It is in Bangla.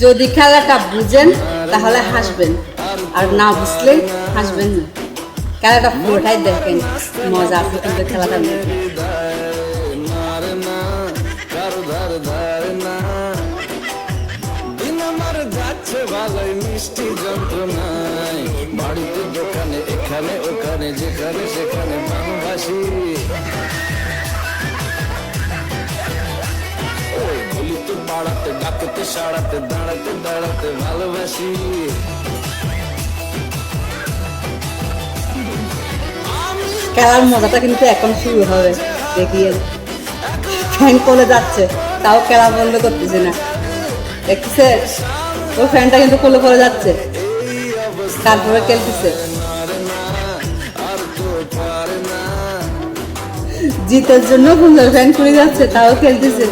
যদি খেলাটা বুঝেন তাহলে হাসবেন, আর না বুঝলে হাসবেন না। খেলাটা পুরোটাই দেখেন, মজা আছে কিন্তু খেলাটা দেখেন। ভালোই মিষ্টি যন্ত্রণায় বাড়িতে দোকানে এখানে ওখানে যেখানে সেখানে বাংলাভাষী গলিতে পাড়াতে ডাকতে সাড়াতে দাঁড়াতে দাঁড়াতে ভালোবাসি। খেলার মজাটা কিন্তু এখন শুরু হবে, দেখিয়ে ফ্যান কোলে যাচ্ছে তাও খেলা বন্ধ করতেছে না, দেখতেছে ওই ফ্যানটা কিন্তু কোলে পড়ে যাচ্ছে, তারপরে খেলতেছে। জিতের জন্য ফ্যান খুলে যাচ্ছে তাও খেলতেছে।